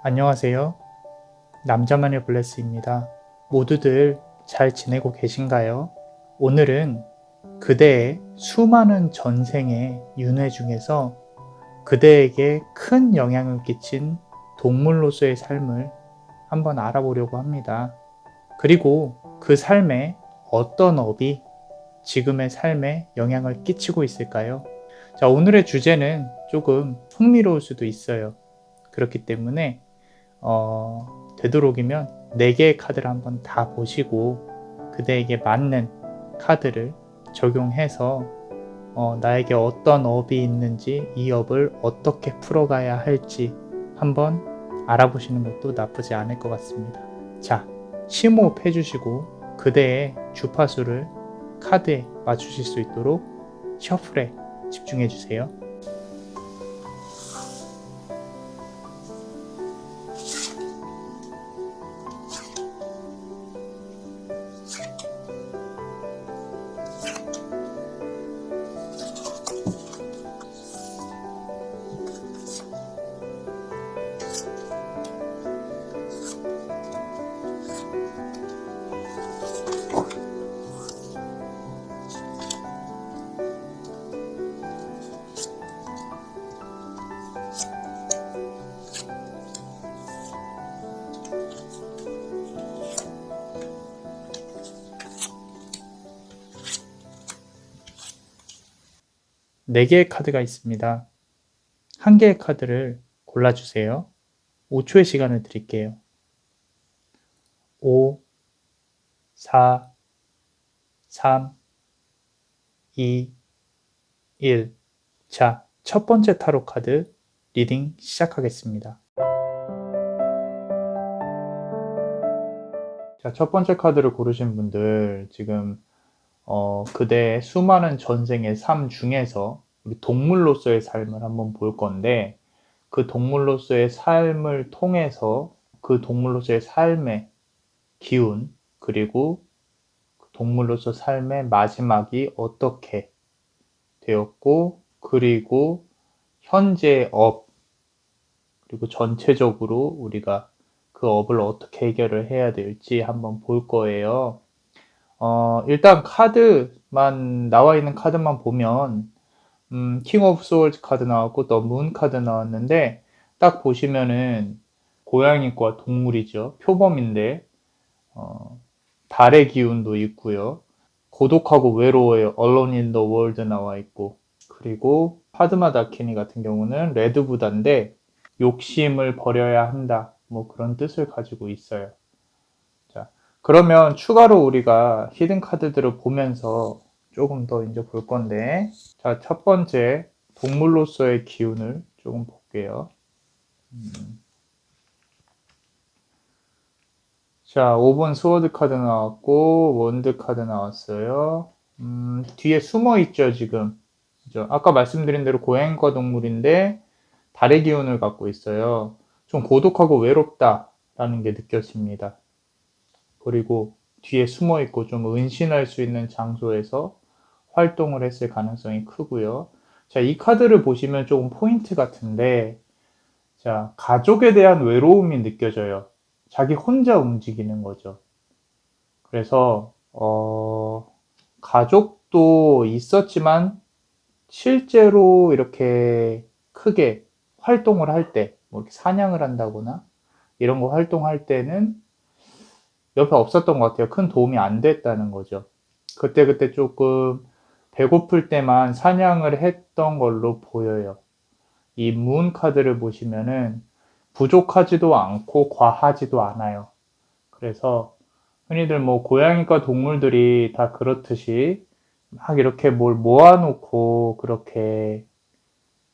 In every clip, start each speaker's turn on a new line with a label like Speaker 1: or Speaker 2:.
Speaker 1: 안녕하세요. 남자만의 블레스입니다. 모두들 잘 지내고 계신가요? 오늘은 그대의 수많은 전생의 윤회 중에서 그대에게 큰 영향을 끼친 동물로서의 삶을 한번 알아보려고 합니다. 그리고 그 삶에 어떤 업이 지금의 삶에 영향을 끼치고 있을까요? 자, 오늘의 주제는 조금 흥미로울 수도 있어요. 그렇기 때문에 되도록이면 4개의 카드를 한번 다 보시고 그대에게 맞는 카드를 적용해서 나에게 어떤 업이 있는지 이 업을 어떻게 풀어가야 할지 한번 알아보시는 것도 나쁘지 않을 것 같습니다. 자, 심호흡 해주시고 그대의 주파수를 카드에 맞추실 수 있도록 셔플에 집중해 주세요. 네 개의 카드가 있습니다. 한 개의 카드를 골라주세요. 5초의 시간을 드릴게요. 5, 4, 3, 2, 1. 자, 첫 번째 타로 카드 리딩 시작하겠습니다. 자, 첫 번째 카드를 고르신 분들 지금 그대의 수많은 전생의 삶 중에서 우리 동물로서의 삶을 한번 볼 건데 그 동물로서의 삶을 통해서 그 동물로서의 삶의 기운 그리고 동물로서 삶의 마지막이 어떻게 되었고 그리고 현재의 업 그리고 전체적으로 우리가 그 업을 어떻게 해결을 해야 될지 한번 볼 거예요. 일단 카드만 나와 있는 카드만 보면 킹 오브 소울즈 카드 나왔고 더 문 카드 나왔는데 딱 보시면은 고양이과 동물이죠. 표범인데 달의 기운도 있고요. 고독하고 외로워요. Alone in the World 나와 있고 그리고 파드마 다키니 같은 경우는 레드 부다인데 욕심을 버려야 한다. 뭐 그런 뜻을 가지고 있어요. 자, 그러면 추가로 우리가 히든 카드들을 보면서 조금 더 이제 볼 건데 자, 첫 번째 동물로서의 기운을 조금 볼게요. 자, 5번 스워드 카드 나왔고 원드 카드 나왔어요. 뒤에 숨어 있죠, 지금. 그죠? 아까 말씀드린 대로 고양이과 동물인데 달의 기운을 갖고 있어요. 좀 고독하고 외롭다라는 게 느껴집니다. 그리고 뒤에 숨어 있고 좀 은신할 수 있는 장소에서 활동을 했을 가능성이 크고요. 자, 이 카드를 보시면 조금 포인트 같은데, 자, 가족에 대한 외로움이 느껴져요. 자기 혼자 움직이는 거죠. 그래서, 가족도 있었지만, 실제로 이렇게 크게 활동을 할 때, 뭐 이렇게 사냥을 한다거나, 이런 거 활동할 때는 옆에 없었던 것 같아요. 큰 도움이 안 됐다는 거죠. 그때그때 조금 배고플 때만 사냥을 했던 걸로 보여요. 이 문 카드를 보시면은 부족하지도 않고 과하지도 않아요. 그래서 흔히들 뭐 고양이과 동물들이 다 그렇듯이 막 이렇게 뭘 모아놓고 그렇게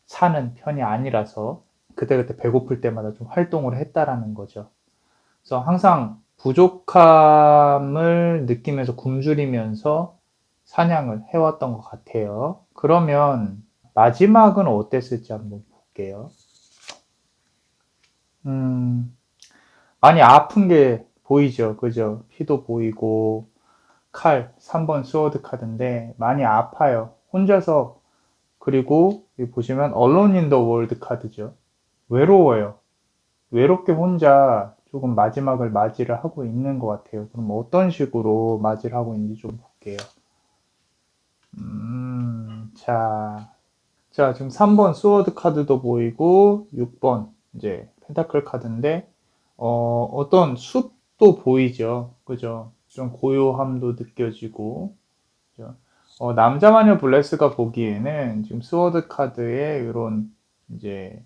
Speaker 1: 사는 편이 아니라서 그때그때 배고플 때마다 좀 활동을 했다라는 거죠. 그래서 항상 부족함을 느끼면서 굶주리면서 사냥을 해왔던 것 같아요. 그러면 마지막은 어땠을지 한번 볼게요. 음, 많이 아픈 게 보이죠. 그죠? 피도 보이고, 칼, 3번 스워드 카드인데 많이 아파요. 혼자서, 그리고 여기 보시면 Alone in the World 카드죠. 외로워요. 외롭게 혼자 조금 마지막을 맞이를 하고 있는 것 같아요. 그럼 어떤 식으로 맞이를 하고 있는지 좀 볼게요. 자, 지금 3번 스워드 카드도 보이고, 6번 이제 펜타클 카드인데, 어떤 숲도 보이죠. 그죠? 좀 고요함도 느껴지고, 그죠? 남자 마녀 블레스가 보기에는 지금 스워드 카드에 이런 이제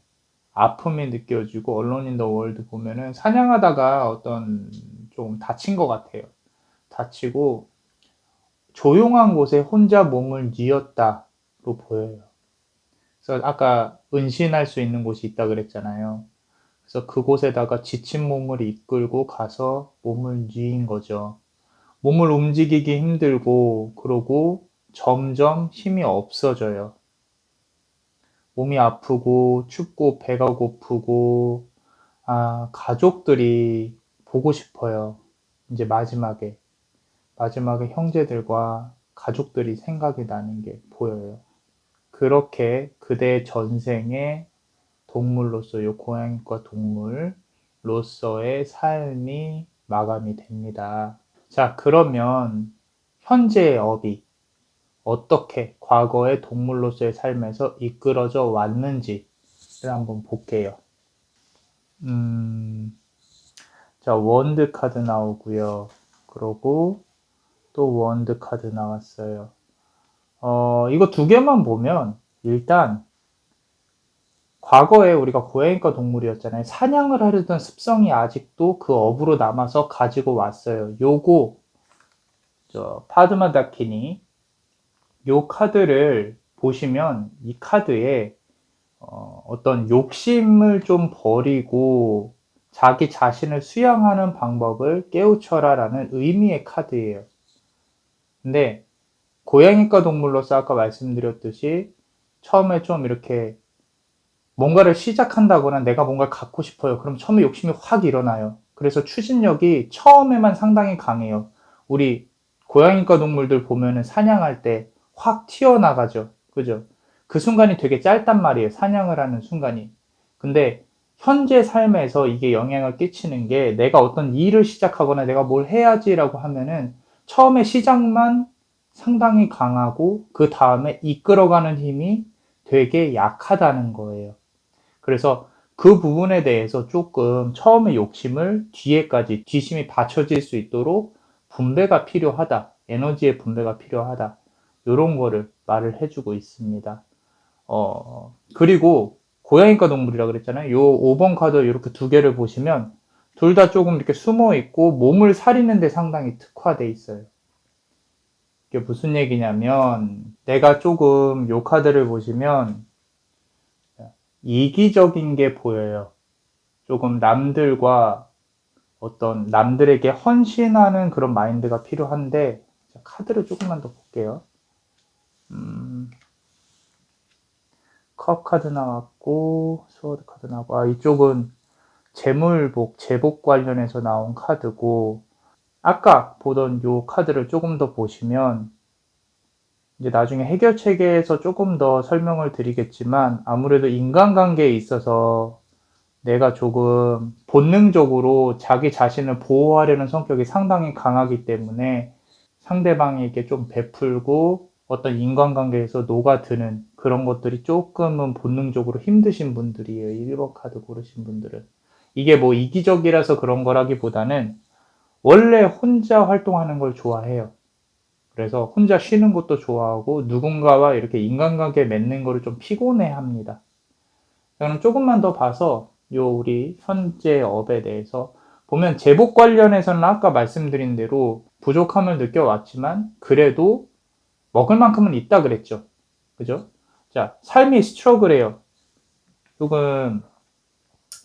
Speaker 1: 아픔이 느껴지고, 언론 인 더 월드 보면은 사냥하다가 어떤 좀 다친 것 같아요. 다치고, 조용한 곳에 혼자 몸을 뉘었다로 보여요. 그래서 아까 은신할 수 있는 곳이 있다 그랬잖아요. 그래서 그곳에다가 지친 몸을 이끌고 가서 몸을 뉘인 거죠. 몸을 움직이기 힘들고, 그러고 점점 힘이 없어져요. 몸이 아프고, 춥고, 배가 고프고, 가족들이 보고 싶어요. 이제 마지막에 형제들과 가족들이 생각이 나는 게 보여요. 그렇게 그대 전생에 동물로서, 요 고양이과 동물로서의 삶이 마감이 됩니다. 자, 그러면 현재의 업이 어떻게 과거의 동물로서의 삶에서 이끌어져 왔는지를 한번 볼게요. 자, 원드 카드 나오고요. 그러고 또 원드 카드 나왔어요. 이거 두 개만 보면 일단 과거에 우리가 고양이과 동물이었잖아요. 사냥을 하려던 습성이 아직도 그 업으로 남아서 가지고 왔어요. 요거 파드마 다키니 요 카드를 보시면 이 카드에 어떤 욕심을 좀 버리고 자기 자신을 수양하는 방법을 깨우쳐라 라는 의미의 카드예요. 근데 고양이과 동물로서 아까 말씀드렸듯이 처음에 좀 이렇게 뭔가를 시작한다거나 내가 뭔가를 갖고 싶어요. 그럼 처음에 욕심이 확 일어나요. 그래서 추진력이 처음에만 상당히 강해요. 우리 고양이과 동물들 보면은 사냥할 때 확 튀어나가죠. 그죠? 그 순간이 되게 짧단 말이에요. 사냥을 하는 순간이. 근데 현재 삶에서 이게 영향을 끼치는 게 내가 어떤 일을 시작하거나 내가 뭘 해야지라고 하면은 처음에 시작만 상당히 강하고 그 다음에 이끌어가는 힘이 되게 약하다는 거예요. 그래서 그 부분에 대해서 조금 처음에 욕심을 뒤에까지 뒤심이 받쳐질 수 있도록 분배가 필요하다. 에너지의 분배가 필요하다. 이런 거를 말을 해주고 있습니다. 그리고 고양이과 동물이라 그랬잖아요. 요 5번 카드 이렇게 두 개를 보시면 둘 다 조금 이렇게 숨어 있고 몸을 사리는 데 상당히 특화돼 있어요. 이게 무슨 얘기냐면 내가 조금 요 카드를 보시면 이기적인 게 보여요. 조금 남들과 어떤 남들에게 헌신하는 그런 마인드가 필요한데 카드를 조금만 더 볼게요. 컵 카드 나왔고 스워드 카드 나왔고 이쪽은 재물복, 제복 관련해서 나온 카드고 아까 보던 요 카드를 조금 더 보시면 이제 나중에 해결책에서 조금 더 설명을 드리겠지만 아무래도 인간관계에 있어서 내가 조금 본능적으로 자기 자신을 보호하려는 성격이 상당히 강하기 때문에 상대방에게 좀 베풀고 어떤 인간관계에서 녹아드는 그런 것들이 조금은 본능적으로 힘드신 분들이에요. 1번 카드 고르신 분들은. 이게 뭐 이기적이라서 그런 거라기보다는 원래 혼자 활동하는 걸 좋아해요. 그래서 혼자 쉬는 것도 좋아하고 누군가와 이렇게 인간관계 맺는 거를 좀 피곤해 합니다. 저는 조금만 더 봐서 요 우리 현재 업에 대해서 보면 제복 관련해서는 아까 말씀드린 대로 부족함을 느껴왔지만 그래도 먹을 만큼은 있다 그랬죠. 그죠? 자, 삶이 스트러글해요. 조금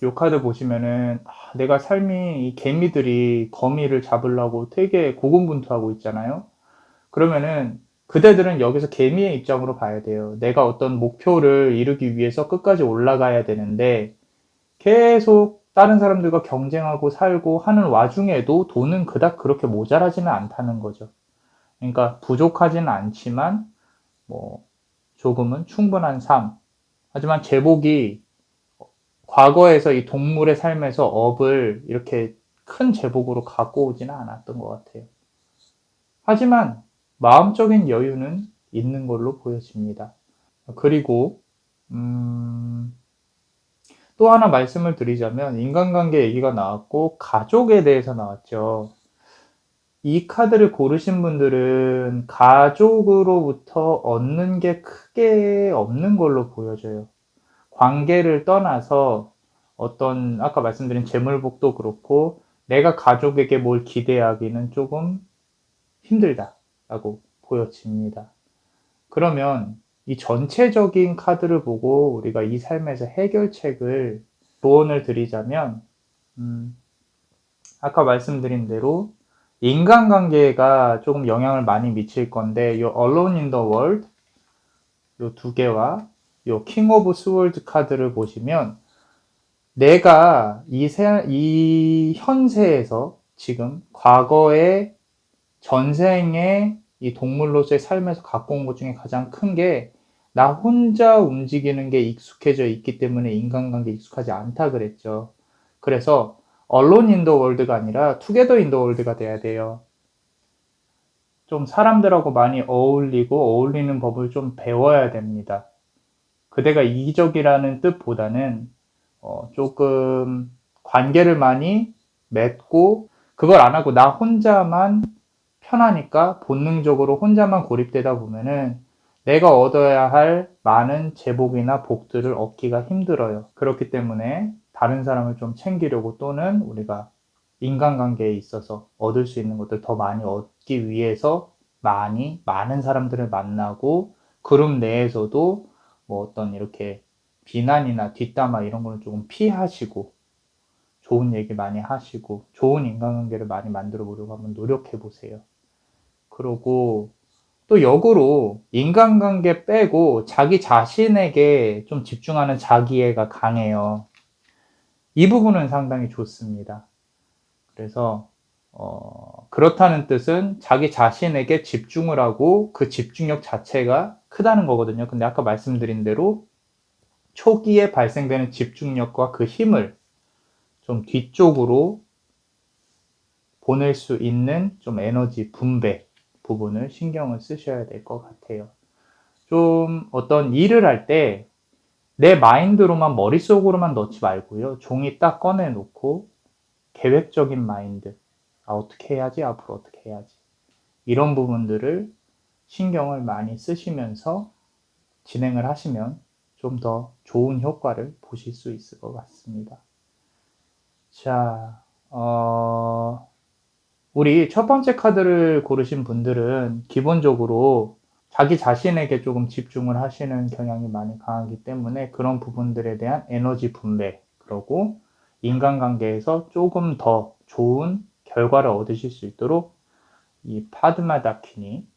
Speaker 1: 요 카드 보시면은 내가 삶이 이 개미들이 거미를 잡으려고 되게 고군분투하고 있잖아요. 그러면은 그대들은 여기서 개미의 입장으로 봐야 돼요. 내가 어떤 목표를 이루기 위해서 끝까지 올라가야 되는데 계속 다른 사람들과 경쟁하고 살고 하는 와중에도 돈은 그닥 그렇게 모자라지는 않다는 거죠. 그러니까 부족하지는 않지만 뭐 조금은 충분한 삶. 하지만 제복이 과거에서 이 동물의 삶에서 업을 이렇게 큰 제복으로 갖고 오지는 않았던 것 같아요. 하지만 마음적인 여유는 있는 걸로 보여집니다. 그리고 또 하나 말씀을 드리자면 인간관계 얘기가 나왔고 가족에 대해서 나왔죠. 이 카드를 고르신 분들은 가족으로부터 얻는 게 크게 없는 걸로 보여져요. 관계를 떠나서 어떤 아까 말씀드린 재물복도 그렇고 내가 가족에게 뭘 기대하기는 조금 힘들다라고 보여집니다. 그러면 이 전체적인 카드를 보고 우리가 이 삶에서 해결책을 조언을 드리자면 아까 말씀드린 대로 인간관계가 조금 영향을 많이 미칠 건데 요 Alone in the World 요 두 개와 요 King of Swords 카드를 보시면 내가 이 현세에서 지금 과거의 전생의 이 동물로서의 삶에서 갖고 온 것 중에 가장 큰 게 나 혼자 움직이는 게 익숙해져 있기 때문에 인간관계에 익숙하지 않다 그랬죠. 그래서 Alone in the World가 아니라 Together in the World가 돼야 돼요. 좀 사람들하고 많이 어울리는 법을 좀 배워야 됩니다. 그대가 이기적이라는 뜻보다는 조금 관계를 많이 맺고 그걸 안 하고 나 혼자만 편하니까 본능적으로 혼자만 고립되다 보면은 내가 얻어야 할 많은 제복이나 복들을 얻기가 힘들어요. 그렇기 때문에 다른 사람을 좀 챙기려고 또는 우리가 인간관계에 있어서 얻을 수 있는 것들 더 많이 얻기 위해서 많은 사람들을 만나고 그룹 내에서도 뭐 어떤 이렇게 비난이나 뒷담화 이런 거는 조금 피하시고 좋은 얘기 많이 하시고 좋은 인간관계를 많이 만들어 보려고 한번 노력해 보세요. 그러고 또 역으로 인간관계 빼고 자기 자신에게 좀 집중하는 자기애가 강해요. 이 부분은 상당히 좋습니다. 그래서 그렇다는 뜻은 자기 자신에게 집중을 하고 그 집중력 자체가 크다는 거거든요. 근데 아까 말씀드린 대로 초기에 발생되는 집중력과 그 힘을 좀 뒤쪽으로 보낼 수 있는 좀 에너지 분배 부분을 신경을 쓰셔야 될 것 같아요. 좀 어떤 일을 할 때 내 마인드로만 머릿속으로만 넣지 말고요. 종이 딱 꺼내 놓고 계획적인 마인드. 어떻게 해야지? 앞으로 어떻게 해야지? 이런 부분들을 신경을 많이 쓰시면서 진행을 하시면 좀 더 좋은 효과를 보실 수 있을 것 같습니다. 자, 우리 첫 번째 카드를 고르신 분들은 기본적으로 자기 자신에게 조금 집중을 하시는 경향이 많이 강하기 때문에 그런 부분들에 대한 에너지 분배, 그리고 인간관계에서 조금 더 좋은 결과를 얻으실 수 있도록 이 파드마 다키니로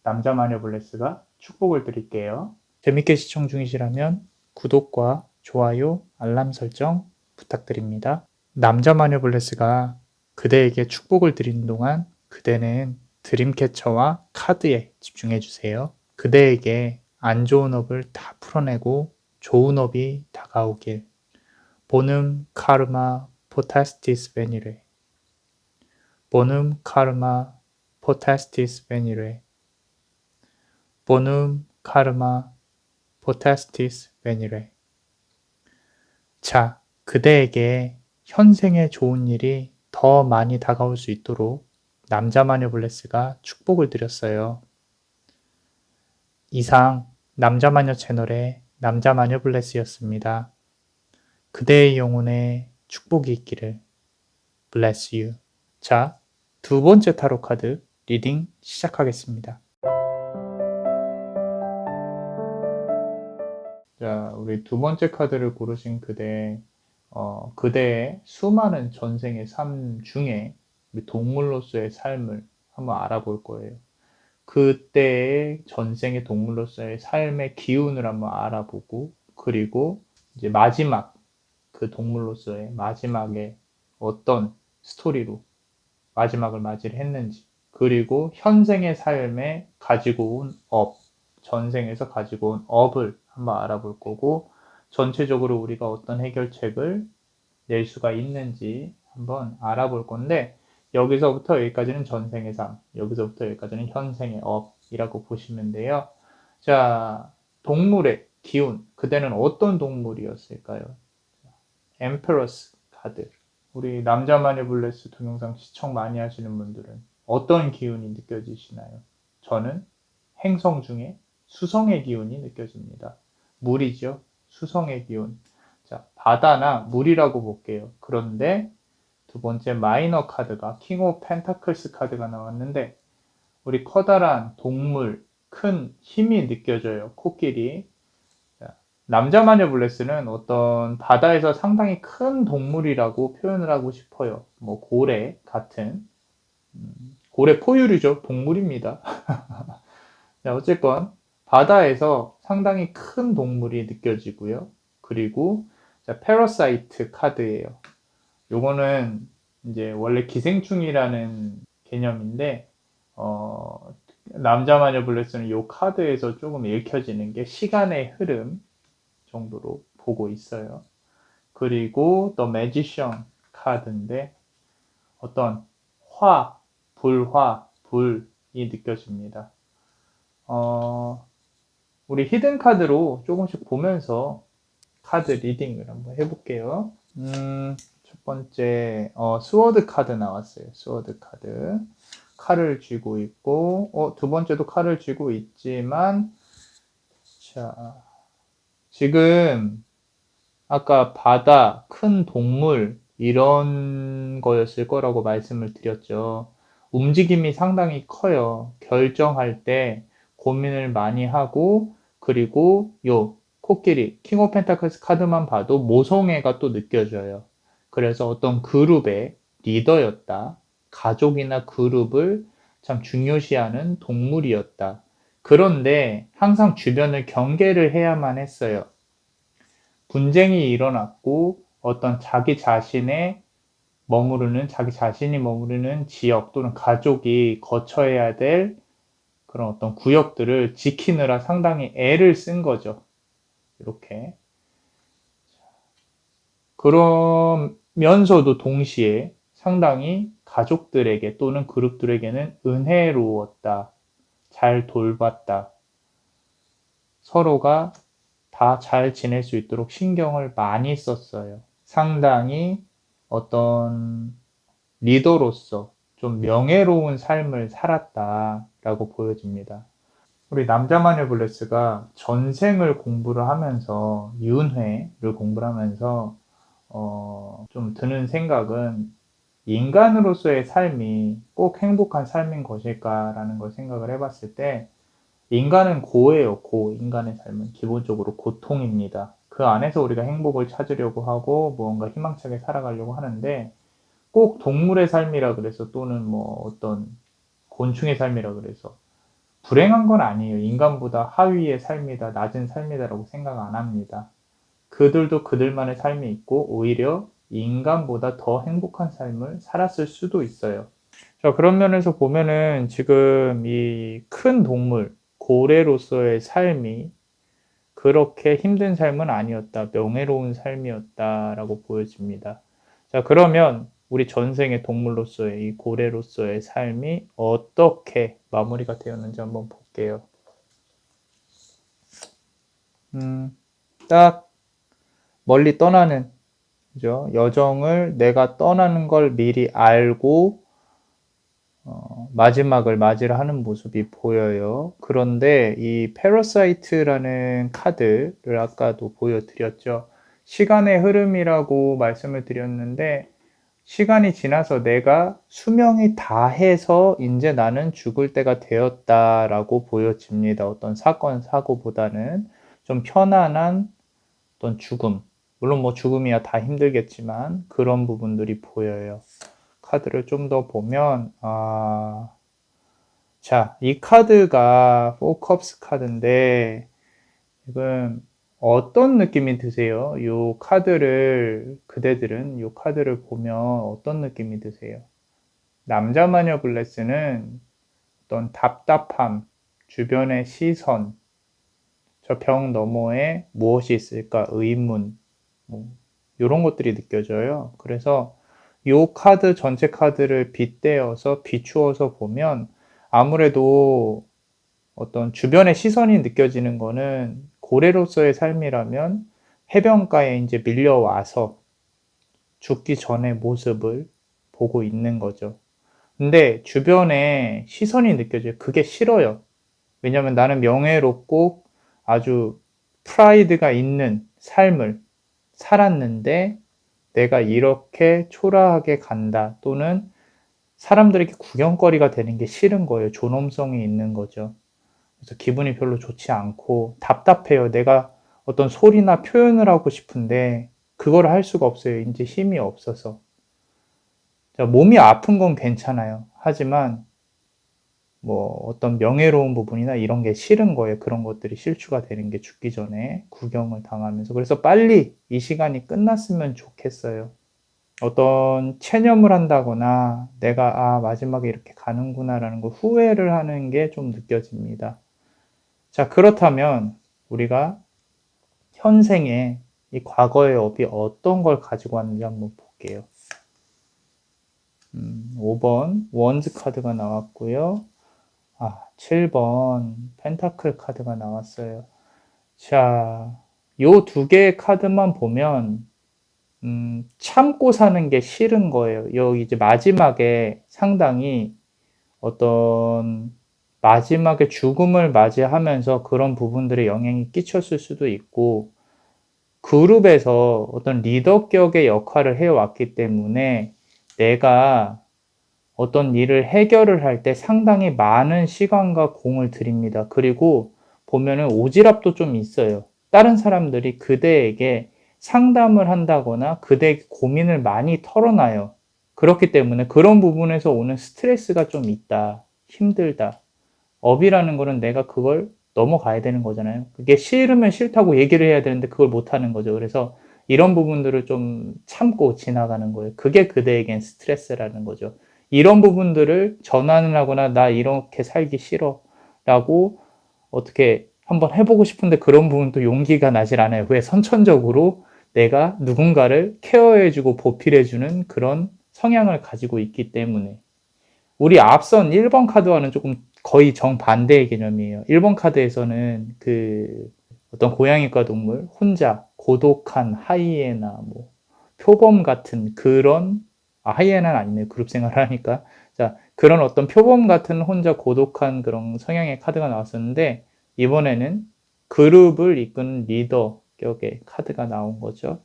Speaker 1: 남자 마녀 블레스가 축복을 드릴게요. 재밌게 시청 중이시라면 구독과 좋아요, 알람 설정 부탁드립니다. 남자 마녀 블레스가 그대에게 축복을 드리는 동안 그대는 드림캐쳐와 카드에 집중해 주세요. 그대에게 안 좋은 업을 다 풀어내고 좋은 업이 다가오길. 보눔 카르마 포타스티스 베니레. 보눔 카르마 포타스티스 베니레. 보눔 카르마 포타스티스 베니레. 자, 그대에게 현생에 좋은 일이 더 많이 다가올 수 있도록 남자 마녀 블레스가 축복을 드렸어요. 이상 남자 마녀 채널의 남자 마녀 블레스였습니다. 그대의 영혼에 축복이 있기를. Bless you. 자, 두 번째 타로 카드 리딩 시작하겠습니다. 자, 우리 두 번째 카드를 고르신 그대의 수많은 전생의 삶 중에 우리 동물로서의 삶을 한번 알아볼 거예요. 그때의 전생의 동물로서의 삶의 기운을 한번 알아보고, 그리고 이제 마지막, 그 동물로서의 마지막에 어떤 스토리로 마지막을 맞이를 했는지, 그리고 현생의 삶에 가지고 온 업, 전생에서 가지고 온 업을 한번 알아볼 거고, 전체적으로 우리가 어떤 해결책을 낼 수가 있는지 한번 알아볼 건데, 여기서부터 여기까지는 전생의 삶, 여기서부터 여기까지는 현생의 업이라고 보시면 돼요. 자, 동물의 기운, 그대는 어떤 동물이었을까요? 엠페러스 카드. 우리 남자만의 블레스 동영상 시청 많이 하시는 분들은 어떤 기운이 느껴지시나요? 저는 행성 중에 수성의 기운이 느껴집니다. 물이죠. 수성의 기운. 자, 바다나 물이라고 볼게요. 그런데 두 번째 마이너 카드가 킹 오브 펜타클스 카드가 나왔는데, 우리 커다란 동물, 큰 힘이 느껴져요. 코끼리. 남자마녀 블레스는 어떤 바다에서 상당히 큰 동물이라고 표현을 하고 싶어요. 뭐 고래 같은, 고래 포유류죠. 동물입니다. 자, 어쨌건 바다에서 상당히 큰 동물이 느껴지고요. 그리고 자, 패러사이트 카드예요. 요거는 이제 원래 기생충이라는 개념인데, 남자마녀 블레스는 요 카드에서 조금 읽혀지는 게 시간의 흐름 정도로 보고 있어요. 그리고 또 매지션 카드인데, 어떤 불이 느껴집니다. 우리 히든 카드로 조금씩 보면서 카드 리딩을 한번 해볼게요. 첫 번째, 스워드 카드 나왔어요. 스워드 카드. 칼을 쥐고 있고, 두 번째도 칼을 쥐고 있지만, 자, 지금 아까 바다, 큰 동물, 이런 거였을 거라고 말씀을 드렸죠. 움직임이 상당히 커요. 결정할 때 고민을 많이 하고, 그리고 요 코끼리, 킹 오브 펜타클스 카드만 봐도 모성애가 또 느껴져요. 그래서 어떤 그룹의 리더였다. 가족이나 그룹을 참 중요시하는 동물이었다. 그런데 항상 주변을 경계를 해야만 했어요. 분쟁이 일어났고 어떤 자기 자신이 머무르는 지역 또는 가족이 거쳐야 될 그런 어떤 구역들을 지키느라 상당히 애를 쓴 거죠. 이렇게. 그러면서도 동시에 상당히 가족들에게 또는 그룹들에게는 은혜로웠다. 잘 돌봤다. 서로가 다 잘 지낼 수 있도록 신경을 많이 썼어요. 상당히 어떤 리더로서 좀 명예로운 삶을 살았다라고 보여집니다. 우리 남자마녀 블레스가 전생을 공부를 하면서, 윤회를 공부를 하면서 좀 드는 생각은, 인간으로서의 삶이 꼭 행복한 삶인 것일까라는 걸 생각을 해봤을 때, 인간은 고예요. 인간의 삶은 기본적으로 고통입니다. 그 안에서 우리가 행복을 찾으려고 하고 무언가 희망차게 살아가려고 하는데, 꼭 동물의 삶이라 그래서 또는 뭐 어떤 곤충의 삶이라 그래서 불행한 건 아니에요. 인간보다 하위의 삶이다, 낮은 삶이다라고 생각 안 합니다. 그들도 그들만의 삶이 있고 오히려 인간보다 더 행복한 삶을 살았을 수도 있어요. 자, 그런 면에서 보면은 지금 이 큰 동물, 고래로서의 삶이 그렇게 힘든 삶은 아니었다, 명예로운 삶이었다라고 보여집니다. 자, 그러면 우리 전생의 동물로서의, 이 고래로서의 삶이 어떻게 마무리가 되었는지 한번 볼게요. 딱 멀리 떠나는, 그죠? 여정을 내가 떠나는 걸 미리 알고 마지막을 맞이를 하는 모습이 보여요. 그런데 이 패러사이트라는 카드를 아까도 보여드렸죠. 시간의 흐름이라고 말씀을 드렸는데, 시간이 지나서 내가 수명이 다해서 이제 나는 죽을 때가 되었다라고 보여집니다. 어떤 사건, 사고보다는 좀 편안한 어떤 죽음. 물론 뭐 죽음이야 다 힘들겠지만 그런 부분들이 보여요. 카드를 좀 더 보면, 자, 이 카드가 4컵스 카드인데, 지금 어떤 느낌이 드세요? 그대들은 이 카드를 보면 어떤 느낌이 드세요? 남자마녀 블레스는 어떤 답답함, 주변의 시선, 저 벽 너머에 무엇이 있을까? 의문, 뭐 이런 것들이 느껴져요. 그래서 요 카드 전체 카드를 빗대어서 비추어서 보면 아무래도 어떤 주변의 시선이 느껴지는 거는 고래로서의 삶이라면 해변가에 이제 밀려와서 죽기 전의 모습을 보고 있는 거죠. 근데 주변에 시선이 느껴져요. 그게 싫어요. 왜냐면 나는 명예롭고 아주 프라이드가 있는 삶을 살았는데 내가 이렇게 초라하게 간다 또는 사람들에게 구경거리가 되는 게 싫은 거예요. 존엄성이 있는 거죠. 그래서 기분이 별로 좋지 않고 답답해요. 내가 어떤 소리나 표현을 하고 싶은데 그걸 할 수가 없어요. 이제 힘이 없어서. 몸이 아픈 건 괜찮아요. 하지만 뭐 어떤 명예로운 부분이나 이런 게 싫은 거예요. 그런 것들이 실추가 되는 게 죽기 전에 구경을 당하면서. 그래서 빨리 이 시간이 끝났으면 좋겠어요. 어떤 체념을 한다거나 내가 마지막에 이렇게 가는구나라는 걸 후회를 하는 게 좀 느껴집니다. 자, 그렇다면 우리가 현생에 이 과거의 업이 어떤 걸 가지고 왔는지 한번 볼게요. 5번 원즈 카드가 나왔고요. 7번 펜타클 카드가 나왔어요. 자, 요 두 개의 카드만 보면 참고 사는 게 싫은 거예요. 여기 이제 마지막에 상당히 어떤 마지막에 죽음을 맞이하면서 그런 부분들에 영향이 끼쳤을 수도 있고 그룹에서 어떤 리더격의 역할을 해왔기 때문에 내가 어떤 일을 해결을 할 때 상당히 많은 시간과 공을 들입니다. 그리고 보면은 오지랖도 좀 있어요. 다른 사람들이 그대에게 상담을 한다거나 그대에게 고민을 많이 털어놔요. 그렇기 때문에 그런 부분에서 오는 스트레스가 좀 있다. 힘들다. 업이라는 거는 내가 그걸 넘어가야 되는 거잖아요. 그게 싫으면 싫다고 얘기를 해야 되는데 그걸 못 하는 거죠. 그래서 이런 부분들을 좀 참고 지나가는 거예요. 그게 그대에겐 스트레스라는 거죠. 이런 부분들을 전환을 하거나 나 이렇게 살기 싫어 라고 어떻게 한번 해보고 싶은데 그런 부분도 용기가 나질 않아요. 왜? 선천적으로 내가 누군가를 케어해주고 보필해주는 그런 성향을 가지고 있기 때문에. 우리 앞선 1번 카드와는 조금 거의 정반대의 개념이에요. 1번 카드에서는 그 어떤 고양이과 동물, 혼자 고독한 하이에나, 뭐 표범 같은 그런 하이에나는 아니네요. 그룹 생활을 하니까. 자, 그런 어떤 표범 같은 혼자 고독한 그런 성향의 카드가 나왔었는데 이번에는 그룹을 이끄는 리더 격의 카드가 나온 거죠.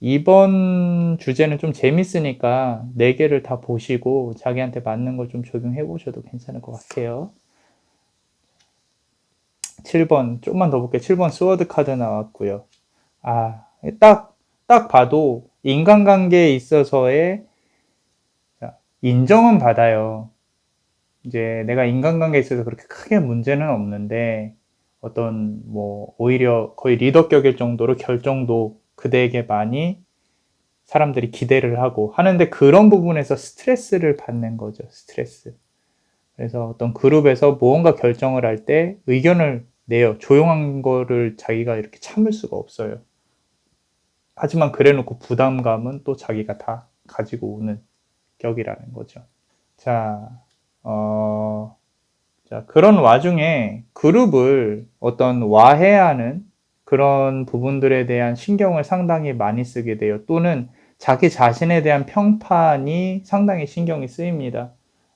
Speaker 1: 이번 주제는 좀 재밌으니까 4개를 다 보시고 자기한테 맞는 걸 좀 적용해 보셔도 괜찮을 것 같아요. 7번 좀만 더 볼게요. 7번 스워드 카드 나왔고요. 딱 봐도 인간관계에 있어서의 인정은 받아요. 이제 내가 인간관계에 있어서 그렇게 크게 문제는 없는데 어떤 뭐 오히려 거의 리더격일 정도로 결정도 그대에게 많이 사람들이 기대를 하고 하는데 그런 부분에서 스트레스를 받는 거죠. 스트레스. 그래서 어떤 그룹에서 무언가 결정을 할 때 의견을 내요. 조용한 거를 자기가 이렇게 참을 수가 없어요. 하지만 그래놓고 부담감은 또 자기가 다 가지고 오는 격이라는 거죠. 자, 그런 와중에 그룹을 어떤 와해하는 그런 부분들에 대한 신경을 상당히 많이 쓰게 돼요. 또는 자기 자신에 대한 평판이 상당히 신경이 쓰입니다.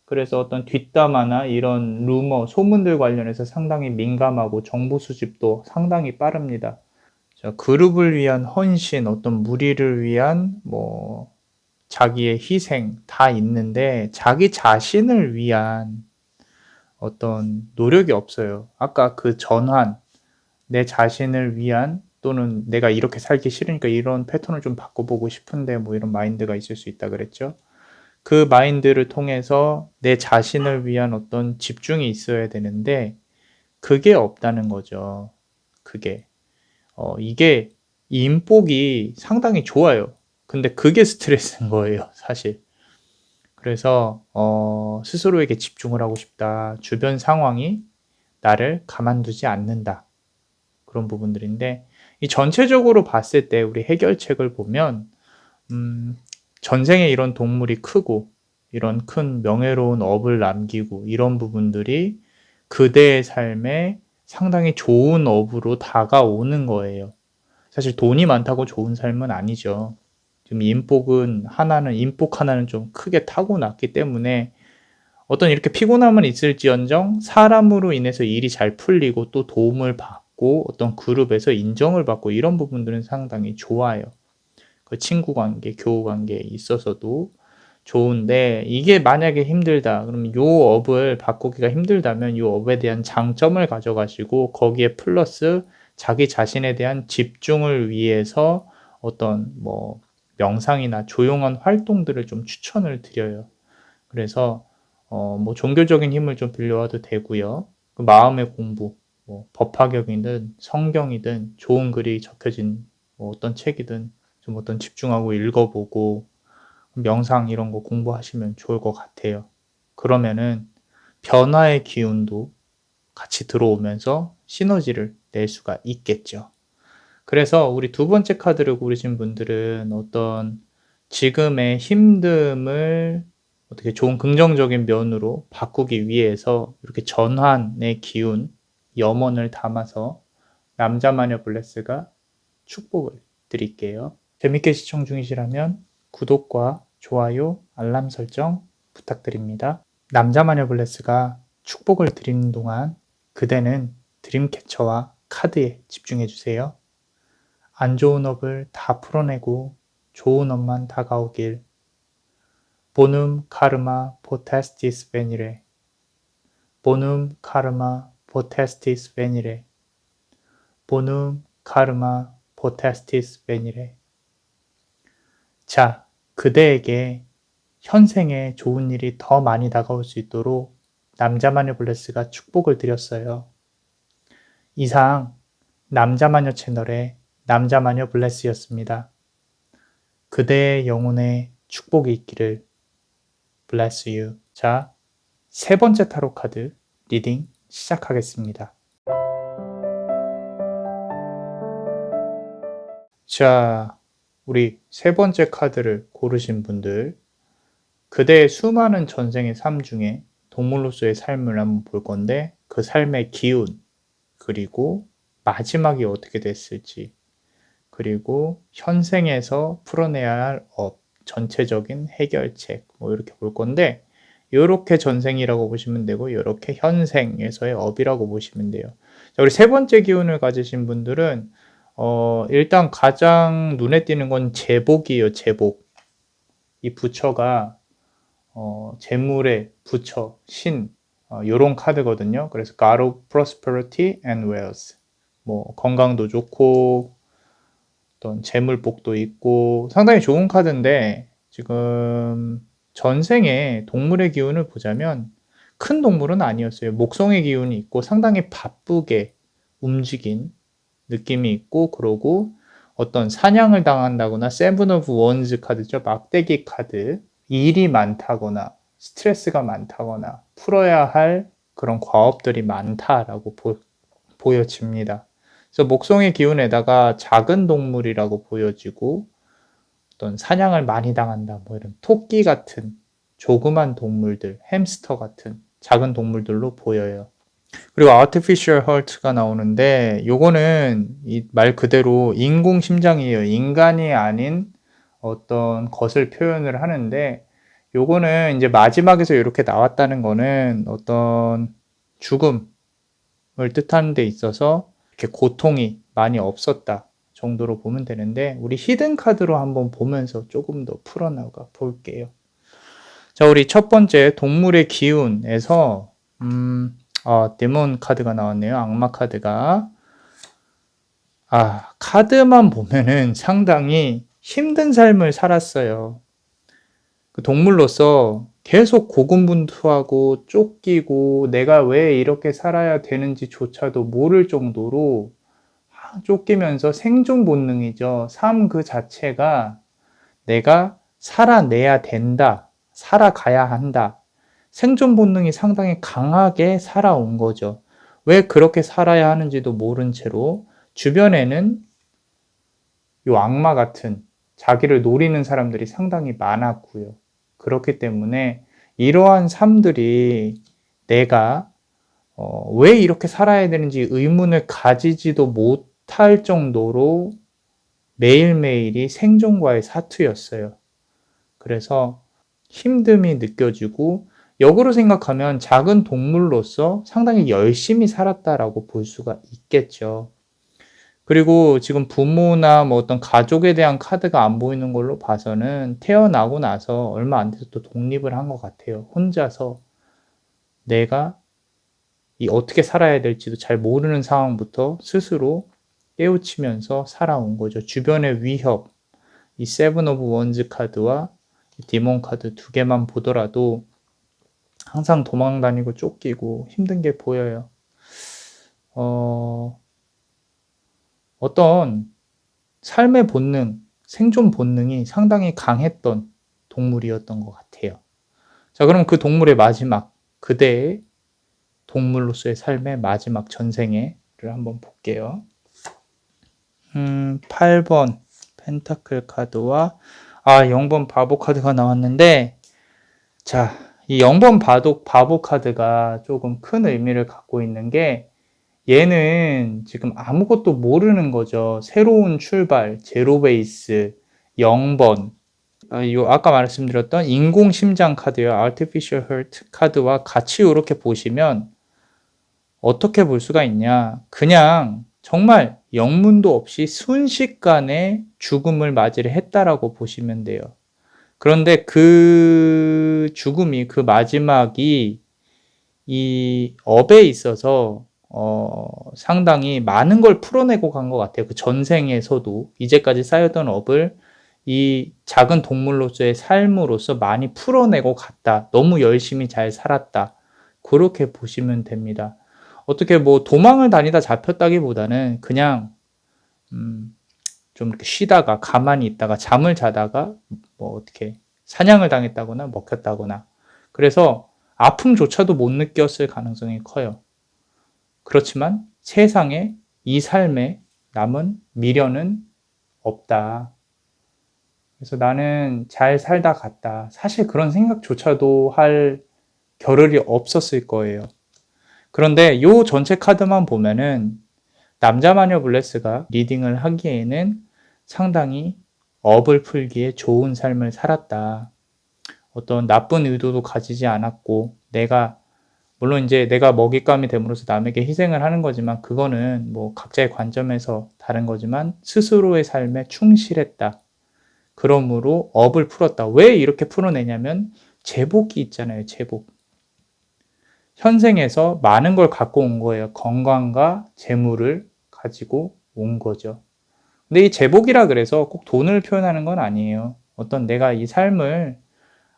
Speaker 1: 그래서 어떤 뒷담화나 이런 루머, 소문들 관련해서 상당히 민감하고 정보 수집도 상당히 빠릅니다. 자, 그룹을 위한 헌신, 어떤 무리를 위한 뭐 자기의 희생 다 있는데 자기 자신을 위한 어떤 노력이 없어요. 아까 그 전환, 내 자신을 위한 또는 내가 이렇게 살기 싫으니까 이런 패턴을 좀 바꿔보고 싶은데 뭐 이런 마인드가 있을 수 있다 그랬죠. 그 마인드를 통해서 내 자신을 위한 어떤 집중이 있어야 되는데 그게 없다는 거죠. 그게 이게 인복이 상당히 좋아요. 근데 그게 스트레스인 거예요, 사실. 그래서 스스로에게 집중을 하고 싶다. 주변 상황이 나를 가만두지 않는다. 그런 부분들인데, 이 전체적으로 봤을 때 우리 해결책을 보면 전생에 이런 동물이 크고 이런 큰 명예로운 업을 남기고 이런 부분들이 그대의 삶에 상당히 좋은 업으로 다가오는 거예요. 사실 돈이 많다고 좋은 삶은 아니죠. 지금 인복 하나는 좀 크게 타고났기 때문에 어떤 이렇게 피곤함은 있을지언정 사람으로 인해서 일이 잘 풀리고 또 도움을 받고 어떤 그룹에서 인정을 받고 이런 부분들은 상당히 좋아요. 그 친구 관계, 교우 관계에 있어서도 좋은데, 이게 만약에 힘들다 그러면 요 업을 바꾸기가 힘들다면 요 업에 대한 장점을 가져가시고 거기에 플러스 자기 자신에 대한 집중을 위해서 어떤 명상이나 조용한 활동들을 좀 추천을 드려요. 그래서 종교적인 힘을 좀 빌려와도 되고요. 그 마음의 공부, 법화경이든 성경이든 좋은 글이 적혀진 어떤 책이든 좀 어떤 집중하고 읽어보고 명상 이런 거 공부하시면 좋을 것 같아요. 그러면은 변화의 기운도 같이 들어오면서 시너지를 낼 수가 있겠죠. 그래서 우리 두 번째 카드를 고르신 분들은 어떤 지금의 힘듦을 어떻게 좋은 긍정적인 면으로 바꾸기 위해서 이렇게 전환의 기운, 염원을 담아서 남자마녀 블레스가 축복을 드릴게요. 재밌게 시청 중이시라면 구독과 좋아요, 알람 설정 부탁드립니다. 남자마녀 블레스가 축복을 드리는 동안 그대는 드림캐쳐와 카드에 집중해주세요. 안 좋은 업을 다 풀어내고 좋은 업만 다가오길. 보눔 카르마 포테스티스 베니레. 보눔 카르마 포테스티스 베니레. 보눔 카르마 포테스티스 베니레. 자, 그대에게 현생에 좋은 일이 더 많이 다가올 수 있도록 남자마녀 블레스가 축복을 드렸어요. 이상 남자마녀 채널의 남자마녀 블레스였습니다. 그대의 영혼에 축복이 있기를. Bless you. 자, 세 번째 타로 카드 리딩 시작하겠습니다. 자, 우리 세 번째 카드를 고르신 분들, 그대의 수많은 전생의 삶 중에 동물로서의 삶을 한번 볼 건데 그 삶의 기운, 그리고 마지막이 어떻게 됐을지, 그리고 현생에서 풀어내야 할 업, 전체적인 해결책 이렇게 볼 건데, 이렇게 전생이라고 보시면 되고 이렇게 현생에서의 업이라고 보시면 돼요. 자, 우리 세 번째 기운을 가지신 분들은 일단 가장 눈에 띄는 건 제복이에요. 제복. 이 부처가 재물의 부처, 신, 요런 카드거든요. 그래서 God of Prosperity and Wealth. 건강도 좋고 어떤 재물복도 있고 상당히 좋은 카드인데, 지금 전생에 동물의 기운을 보자면 큰 동물은 아니었어요. 목성의 기운이 있고 상당히 바쁘게 움직인 느낌이 있고, 그러고 어떤 사냥을 당한다거나 세븐 오브 원즈 카드죠. 막대기 카드. 일이 많다거나 스트레스가 많다거나 풀어야 할 그런 과업들이 많다라고 보여집니다. 그래서 목성의 기운에다가 작은 동물이라고 보여지고 어떤 사냥을 많이 당한다, 이런 토끼 같은 조그만 동물들, 햄스터 같은 작은 동물들로 보여요. 그리고 artificial heart가 나오는데 요거는 이 말 그대로 인공 심장이에요. 인간이 아닌 어떤 것을 표현을 하는데, 요거는 이제 마지막에서 이렇게 나왔다는 거는 어떤 죽음을 뜻하는 데 있어서 이렇게 고통이 많이 없었다 정도로 보면 되는데, 우리 히든 카드로 한번 보면서 조금 더 풀어나가 볼게요. 자, 우리 첫 번째 동물의 기운에서 데몬 카드가 나왔네요. 악마 카드가. 카드만 보면은 상당히 힘든 삶을 살았어요. 그 동물로서 계속 고군분투하고 쫓기고 내가 왜 이렇게 살아야 되는지조차도 모를 정도로 쫓기면서 생존 본능이죠. 삶 그 자체가 내가 살아내야 된다, 살아가야 한다. 생존 본능이 상당히 강하게 살아온 거죠. 왜 그렇게 살아야 하는지도 모른 채로 주변에는 요 악마 같은 자기를 노리는 사람들이 상당히 많았고요. 그렇기 때문에 이러한 삶들이 내가 왜 이렇게 살아야 되는지 의문을 가지지도 못할 정도로 매일매일이 생존과의 사투였어요. 그래서 힘듦이 느껴지고 역으로 생각하면 작은 동물로서 상당히 열심히 살았다라고 볼 수가 있겠죠. 그리고 지금 부모나 뭐 어떤 가족에 대한 카드가 안 보이는 걸로 봐서는 태어나고 나서 얼마 안 돼서 또 독립을 한 것 같아요. 혼자서 내가 이 어떻게 살아야 될지도 잘 모르는 상황부터 스스로 깨우치면서 살아온 거죠. 주변의 위협, 이 세븐 오브 원즈 카드와 디몬 카드 두 개만 보더라도 항상 도망 다니고 쫓기고 힘든 게 보여요. 어떤 삶의 본능, 생존 본능이 상당히 강했던 동물이었던 것 같아요. 자, 그럼 그 동물의 마지막, 그대의 동물로서의 삶의 마지막 전생애를 한번 볼게요. 8번 펜타클 카드와 0번 바보 카드가 나왔는데, 자, 이 0번 바보 카드가 조금 큰 의미를 갖고 있는 게, 얘는 지금 아무것도 모르는 거죠. 새로운 출발, 제로 베이스, 0번. 아까 말씀드렸던 인공 심장 카드요. Artificial Heart 카드와 같이 이렇게 보시면 어떻게 볼 수가 있냐. 그냥 정말 영문도 없이 순식간에 죽음을 맞이를 했다라고 보시면 돼요. 그런데 그 죽음이, 그 마지막이 이 업에 있어서 상당히 많은 걸 풀어내고 간 것 같아요. 그 전생에서도 이제까지 쌓였던 업을 이 작은 동물로서의 삶으로서 많이 풀어내고 갔다. 너무 열심히 잘 살았다. 그렇게 보시면 됩니다. 어떻게 뭐 도망을 다니다 잡혔다기보다는 그냥 좀 이렇게 쉬다가 가만히 있다가 잠을 자다가 뭐 어떻게 사냥을 당했다거나 먹혔다거나, 그래서 아픔조차도 못 느꼈을 가능성이 커요. 그렇지만 세상에 이 삶에 남은 미련은 없다. 그래서 나는 잘 살다 갔다. 사실 그런 생각조차도 할 겨를이 없었을 거예요. 그런데 요 전체 카드만 보면은 남자 마녀 블레스가 리딩을 하기에는 상당히 업을 풀기에 좋은 삶을 살았다. 어떤 나쁜 의도도 가지지 않았고, 물론 이제 내가 먹잇감이 됨으로써 남에게 희생을 하는 거지만, 그거는 뭐 각자의 관점에서 다른 거지만 스스로의 삶에 충실했다. 그러므로 업을 풀었다. 왜 이렇게 풀어내냐면 제복이 있잖아요. 제복. 현생에서 많은 걸 갖고 온 거예요. 건강과 재물을 가지고 온 거죠. 근데 이 제복이라 그래서 꼭 돈을 표현하는 건 아니에요. 어떤 내가 이 삶을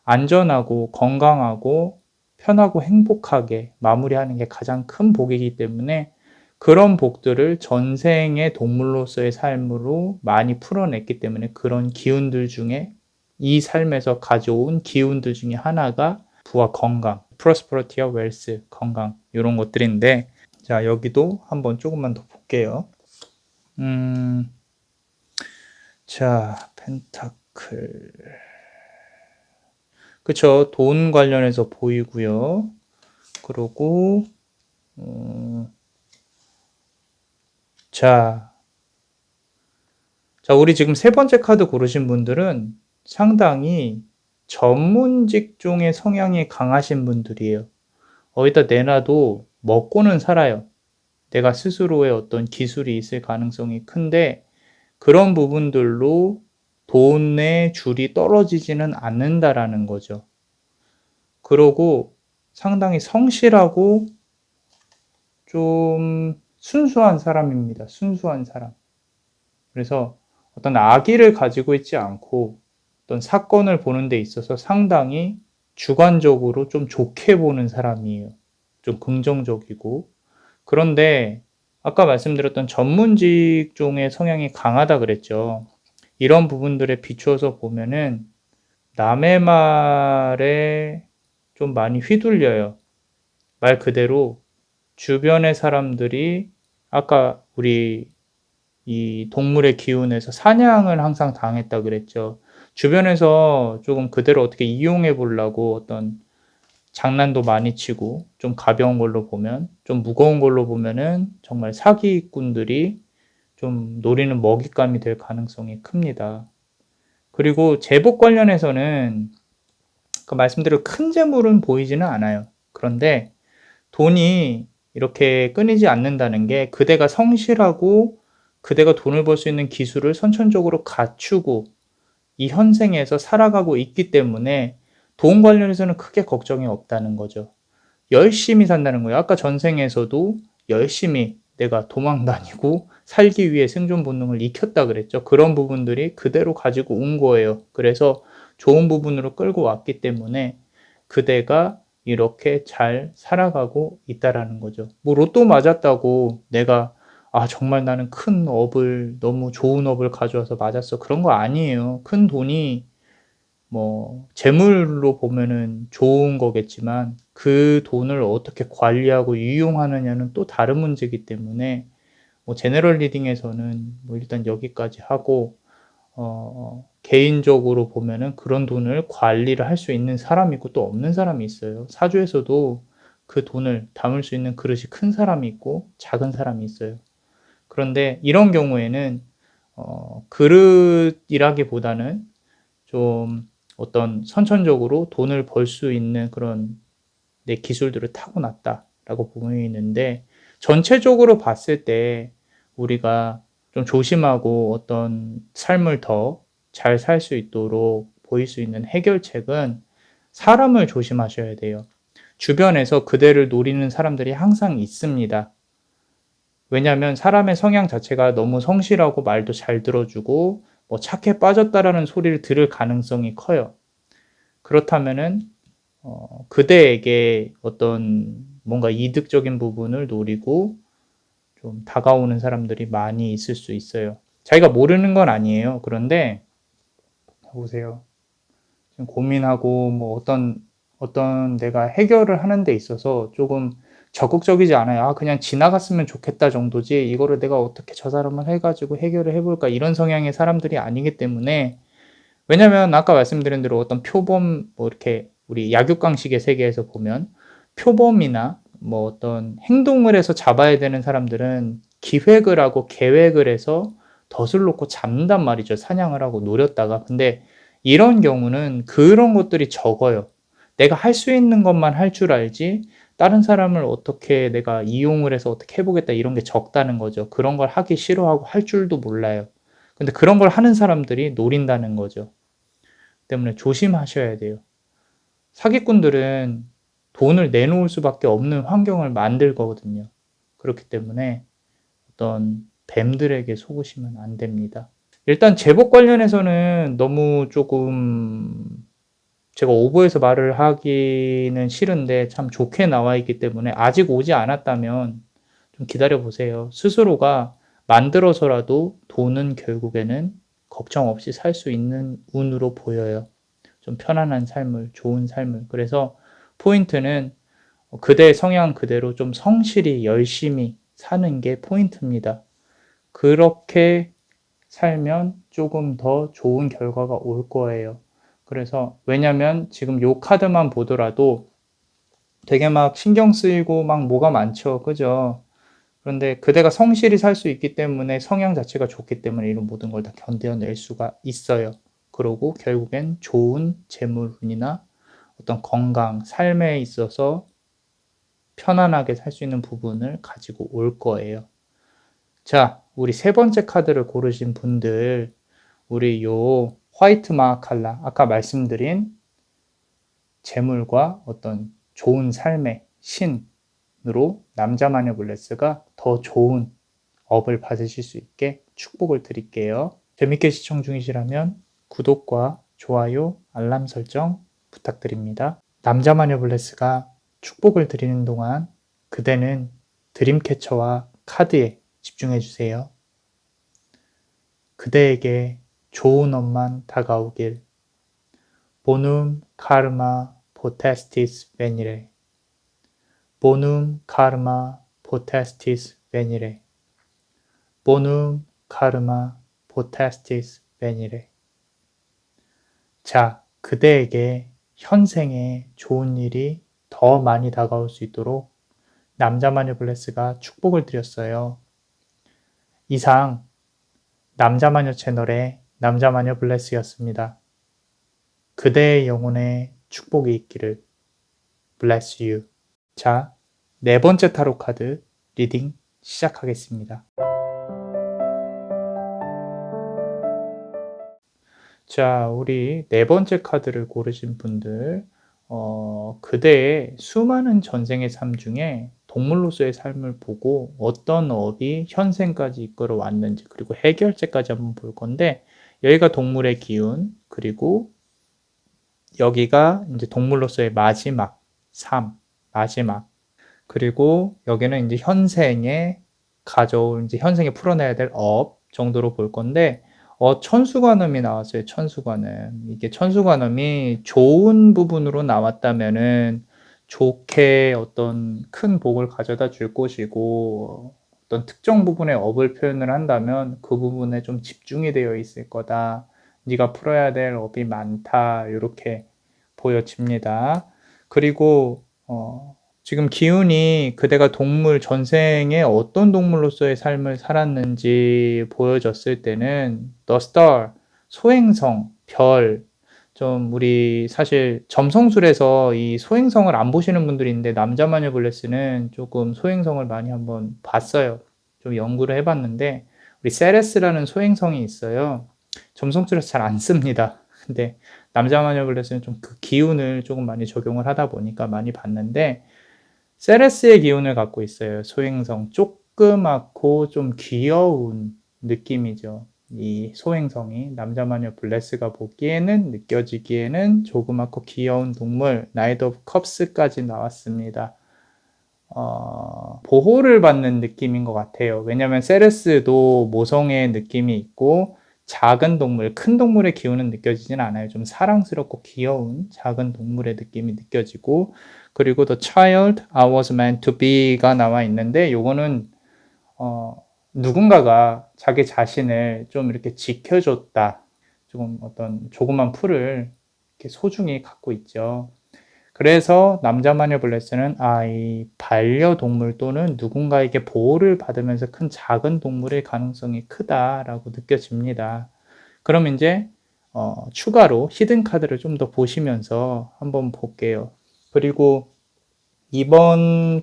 Speaker 1: 안전하고 건강하고 편하고 행복하게 마무리하는 게 가장 큰 복이기 때문에 그런 복들을 전생의 동물로서의 삶으로 많이 풀어냈기 때문에 그런 기운들 중에, 이 삶에서 가져온 기운들 중에 하나가 부와 건강, 프로스퍼리티와 웰스, 건강, 이런 것들인데, 자, 여기도 한번 조금만 더 볼게요. 자, 펜타클. 그쵸. 돈 관련해서 보이고요. 그리고 자, 우리 지금 세 번째 카드 고르신 분들은 상당히 전문 직종의 성향이 강하신 분들이에요. 어디다 내놔도 먹고는 살아요. 내가 스스로의 어떤 기술이 있을 가능성이 큰데, 그런 부분들로 돈의 줄이 떨어지지는 않는다라는 거죠. 그러고 상당히 성실하고 좀 순수한 사람입니다. 순수한 사람. 그래서 어떤 악의를 가지고 있지 않고 어떤 사건을 보는 데 있어서 상당히 주관적으로 좀 좋게 보는 사람이에요. 좀 긍정적이고. 그런데 아까 말씀드렸던 전문 직종의 성향이 강하다 그랬죠. 이런 부분들에 비추어서 보면은 남의 말에 좀 많이 휘둘려요. 말 그대로 주변의 사람들이, 아까 우리 이 동물의 기운에서 사냥을 항상 당했다 그랬죠. 주변에서 조금 그대로 어떻게 이용해 보려고 어떤 장난도 많이 치고 좀 가벼운 걸로 보면 좀 무거운 걸로 보면은 정말 사기꾼들이 좀 노리는 먹잇감이 될 가능성이 큽니다. 그리고 제복 관련해서는 그 말씀대로 큰 재물은 보이지는 않아요. 그런데 돈이 이렇게 끊이지 않는다는 게 그대가 성실하고 그대가 돈을 벌 수 있는 기술을 선천적으로 갖추고 이 현생에서 살아가고 있기 때문에 돈 관련해서는 크게 걱정이 없다는 거죠. 열심히 산다는 거예요. 아까 전생에서도 열심히 내가 도망 다니고 살기 위해 생존 본능을 익혔다 그랬죠. 그런 부분들이 그대로 가지고 온 거예요. 그래서 좋은 부분으로 끌고 왔기 때문에 그대가 이렇게 잘 살아가고 있다라는 거죠. 뭐 로또 맞았다고 내가 정말 나는 큰 업을 너무 좋은 업을 가져와서 맞았어. 그런 거 아니에요. 큰 돈이 뭐 재물로 보면은 좋은 거겠지만 그 돈을 어떻게 관리하고 유용하느냐는 또 다른 문제이기 때문에 뭐 제너럴 리딩에서는 뭐 일단 여기까지 하고 개인적으로 보면은 그런 돈을 관리를 할 수 있는 사람이 있고 또 없는 사람이 있어요. 사주에서도 그 돈을 담을 수 있는 그릇이 큰 사람이 있고 작은 사람이 있어요. 그런데 이런 경우에는 그릇이라기보다는 좀 어떤 선천적으로 돈을 벌 수 있는 그런 내 기술들을 타고났다라고 보이는데 전체적으로 봤을 때 우리가 좀 조심하고 어떤 삶을 더 잘 살 수 있도록 보일 수 있는 해결책은 사람을 조심하셔야 돼요. 주변에서 그대를 노리는 사람들이 항상 있습니다. 왜냐하면 사람의 성향 자체가 너무 성실하고 말도 잘 들어주고 뭐 착해 빠졌다라는 소리를 들을 가능성이 커요. 그렇다면은 그대에게 어떤 뭔가 이득적인 부분을 노리고 좀 다가오는 사람들이 많이 있을 수 있어요. 자기가 모르는 건 아니에요. 그런데 보세요. 지금 고민하고 뭐 어떤 내가 해결을 하는 데 있어서 조금 적극적이지 않아요. 그냥 지나갔으면 좋겠다 정도지 이거를 내가 어떻게 저 사람을 해가지고 해결을 해볼까 이런 성향의 사람들이 아니기 때문에 왜냐면 아까 말씀드린 대로 어떤 표범 뭐 이렇게 우리 약육강식의 세계에서 보면 표범이나 뭐 어떤 행동을 해서 잡아야 되는 사람들은 기획을 하고 계획을 해서 덫을 놓고 잡는단 말이죠. 사냥을 하고 노렸다가. 근데 이런 경우는 그런 것들이 적어요. 내가 할 수 있는 것만 할 줄 알지 다른 사람을 어떻게 내가 이용을 해서 어떻게 해보겠다 이런 게 적다는 거죠. 그런 걸 하기 싫어하고 할 줄도 몰라요. 근데 그런 걸 하는 사람들이 노린다는 거죠. 때문에 조심하셔야 돼요. 사기꾼들은 돈을 내놓을 수밖에 없는 환경을 만들거든요. 그렇기 때문에 어떤 뱀들에게 속으시면 안 됩니다. 일단 제복 관련해서는 너무 조금 제가 오버해서 말을 하기는 싫은데 참 좋게 나와 있기 때문에 아직 오지 않았다면 좀 기다려 보세요. 스스로가 만들어서라도 돈은 결국에는 걱정 없이 살 수 있는 운으로 보여요. 좀 편안한 삶을, 좋은 삶을. 그래서 포인트는 그대의 성향 그대로 좀 성실히 열심히 사는 게 포인트입니다. 그렇게 살면 조금 더 좋은 결과가 올 거예요. 그래서 왜냐면 지금 요 카드만 보더라도 되게 막 신경 쓰이고 막 뭐가 많죠. 그죠? 그런데 그대가 성실히 살 수 있기 때문에 성향 자체가 좋기 때문에 이런 모든 걸 다 견뎌낼 수가 있어요. 그러고 결국엔 좋은 재물운이나 어떤 건강, 삶에 있어서 편안하게 살 수 있는 부분을 가지고 올 거예요. 자, 우리 세 번째 카드를 고르신 분들, 우리 요 화이트 마하칼라, 아까 말씀드린 재물과 어떤 좋은 삶의 신으로 남자 마녀 블레스가 더 좋은 업을 받으실 수 있게 축복을 드릴게요. 재밌게 시청 중이시라면 구독과 좋아요, 알람 설정 부탁드립니다. 남자 마녀 블레스가 축복을 드리는 동안 그대는 드림캐쳐와 카드에 집중해 주세요. 그대에게 좋은 업만 다가오길. 보눔 카르마 포테스티스 베니레. 보눔 카르마 포테스티스 베니레. 보눔 카르마 포테스티스 베니레. 자, 그대에게 현생에 좋은 일이 더 많이 다가올 수 있도록 남자마녀 블레스가 축복을 드렸어요. 이상 남자마녀 채널의 남자마녀 블레스였습니다. 그대의 영혼에 축복이 있기를. Bless you. 자, 네 번째 타로 카드 리딩 시작하겠습니다. 자, 우리 네 번째 카드를 고르신 분들, 그대의 수많은 전생의 삶 중에 동물로서의 삶을 보고 어떤 업이 현생까지 이끌어 왔는지, 그리고 해결책까지 한번 볼 건데, 여기가 동물의 기운, 그리고 여기가 이제 동물로서의 마지막 삶, 마지막. 그리고 여기는 이제 현생에 가져올, 이제 현생에 풀어내야 될 업 정도로 볼 건데, 천수관음이 나왔어요. 천수관음. 이게 천수관음이 좋은 부분으로 나왔다면은 좋게 어떤 큰 복을 가져다 줄 것이고, 어떤 특정 부분의 업을 표현을 한다면 그 부분에 좀 집중이 되어 있을 거다. 네가 풀어야 될 업이 많다. 이렇게 보여집니다. 그리고 지금 기운이 그대가 동물 전생에 어떤 동물로서의 삶을 살았는지 보여졌을 때는 The Star, 소행성, 별, 좀 우리 사실 점성술에서 이 소행성을 안 보시는 분들이 있는데 남자마녀 블레스는 조금 소행성을 많이 한번 봤어요. 좀 연구를 해봤는데 우리 세레스라는 소행성이 있어요. 점성술에서 잘 안 씁니다. 근데 남자마녀 블레스는 좀 그 기운을 조금 많이 적용을 하다 보니까 많이 봤는데 세레스의 기운을 갖고 있어요. 소행성. 조그맣고 좀 귀여운 느낌이죠. 이 소행성이 남자마녀 블레스가 보기에는 느껴지기에는 조그맣고 귀여운 동물 나이트 오브 컵스까지 나왔습니다. 보호를 받는 느낌인 것 같아요. 왜냐하면 세레스도 모성의 느낌이 있고 작은 동물, 큰 동물의 기운은 느껴지진 않아요. 좀 사랑스럽고 귀여운 작은 동물의 느낌이 느껴지고, 그리고 The Child I Was Meant to Be가 나와 있는데, 요거는 누군가가 자기 자신을 좀 이렇게 지켜줬다. 조금 어떤 조그만 풀을 이렇게 소중히 갖고 있죠. 그래서 남자마녀 블레스는 이 반려동물 또는 누군가에게 보호를 받으면서 큰 작은 동물의 가능성이 크다라고 느껴집니다. 그럼 이제 추가로 히든 카드를 좀 더 보시면서 한번 볼게요. 그리고 이번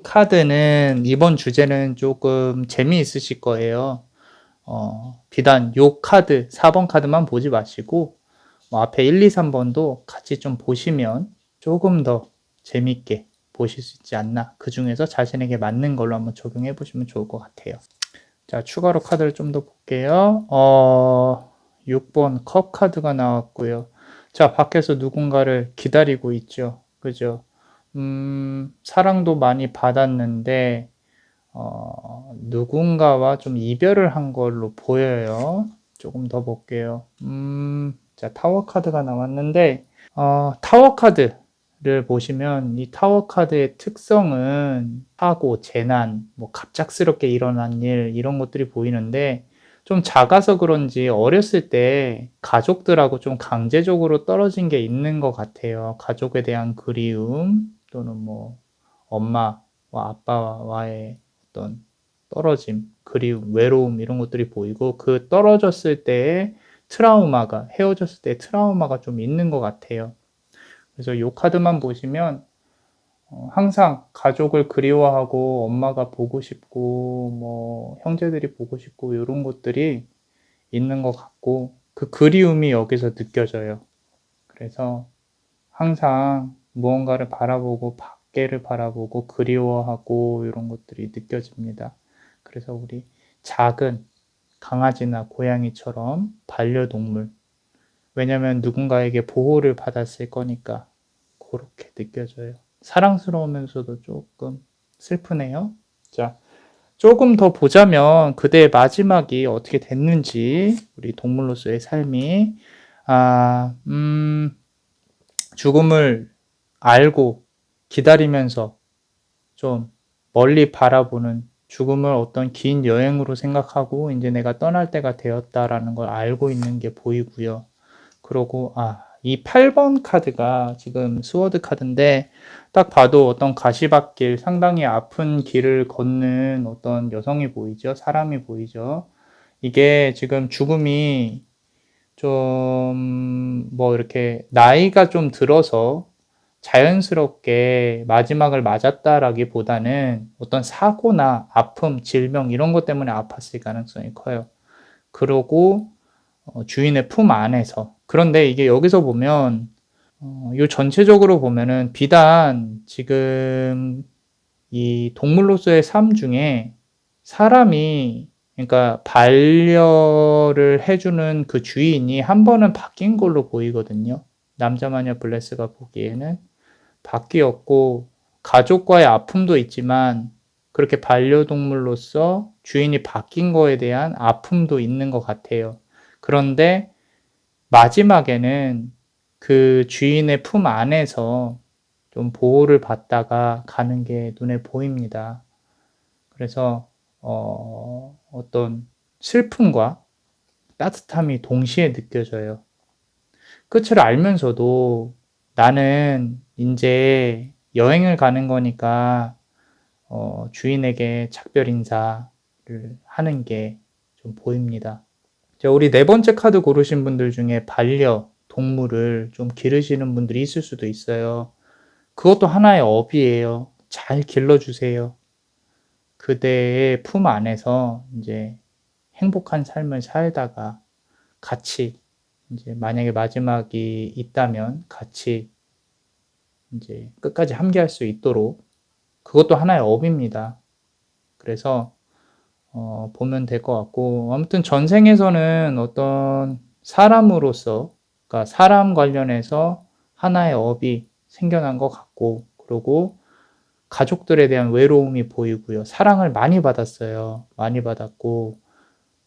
Speaker 1: 주제는 조금 재미있으실 거예요. 비단 요 카드, 4번 카드만 보지 마시고 앞에 1, 2, 3번도 같이 좀 보시면 조금 더 재밌게 보실 수 있지 않나. 그 중에서 자신에게 맞는 걸로 한번 적용해 보시면 좋을 것 같아요. 자, 추가로 카드를 좀 더 볼게요. 6번 컵 카드가 나왔고요. 자, 밖에서 누군가를 기다리고 있죠. 그죠? 사랑도 많이 받았는데, 누군가와 좀 이별을 한 걸로 보여요. 조금 더 볼게요. 자, 타워 카드가 나왔는데, 타워 카드를 보시면 이 타워 카드의 특성은 사고, 재난, 뭐 갑작스럽게 일어난 일 이런 것들이 보이는데 좀 작아서 그런지 어렸을 때 가족들하고 좀 강제적으로 떨어진 게 있는 것 같아요. 가족에 대한 그리움 또는 뭐 엄마와 아빠와의 어떤 떨어짐, 그리움, 외로움 이런 것들이 보이고 그 떨어졌을 때의 트라우마가, 헤어졌을 때 트라우마가 좀 있는 것 같아요. 그래서 이 카드만 보시면 항상 가족을 그리워하고 엄마가 보고 싶고 뭐 형제들이 보고 싶고 이런 것들이 있는 것 같고 그 그리움이 여기서 느껴져요. 그래서 항상 무언가를 바라보고 밖에를 바라보고 그리워하고 이런 것들이 느껴집니다. 그래서 우리 작은 강아지나 고양이처럼 반려동물, 왜냐면 누군가에게 보호를 받았을 거니까 그렇게 느껴져요. 사랑스러우면서도 조금 슬프네요. 자, 조금 더 보자면 그대의 마지막이 어떻게 됐는지, 우리 동물로서의 삶이 죽음을 알고 기다리면서 좀 멀리 바라보는 죽음을 어떤 긴 여행으로 생각하고 이제 내가 떠날 때가 되었다라는 걸 알고 있는 게 보이고요. 그러고 이 8번 카드가 지금 스워드 카드인데 딱 봐도 어떤 가시밭길, 상당히 아픈 길을 걷는 어떤 여성이 보이죠. 사람이 보이죠. 이게 지금 죽음이 좀 뭐 이렇게 나이가 좀 들어서 자연스럽게 마지막을 맞았다라기보다는 어떤 사고나 아픔, 질병 이런 것 때문에 아팠을 가능성이 커요. 그러고 주인의 품 안에서. 그런데 이게 여기서 보면 요 전체적으로 보면은 비단 지금 이 동물로서의 삶 중에 사람이 그러니까 반려를 해주는 그 주인이 한 번은 바뀐 걸로 보이거든요. 남자마녀 블레스가 보기에는 바뀌었고 가족과의 아픔도 있지만 그렇게 반려동물로서 주인이 바뀐 거에 대한 아픔도 있는 것 같아요. 그런데 마지막에는 그 주인의 품 안에서 좀 보호를 받다가 가는 게 눈에 보입니다. 그래서 어떤 슬픔과 따뜻함이 동시에 느껴져요. 끝을 알면서도 나는 이제 여행을 가는 거니까 주인에게 작별 인사를 하는 게 좀 보입니다. 자, 우리 네 번째 카드 고르신 분들 중에 반려동물을 좀 기르시는 분들이 있을 수도 있어요. 그것도 하나의 업이에요. 잘 길러주세요. 그대의 품 안에서 이제 행복한 삶을 살다가 같이 이제 만약에 마지막이 있다면 같이 이제 끝까지 함께할 수 있도록 그것도 하나의 업입니다. 그래서 보면 될 것 같고 아무튼 전생에서는 어떤 사람으로서 그러니까 사람 관련해서 하나의 업이 생겨난 것 같고 그리고 가족들에 대한 외로움이 보이고요. 사랑을 많이 받았어요. 많이 받았고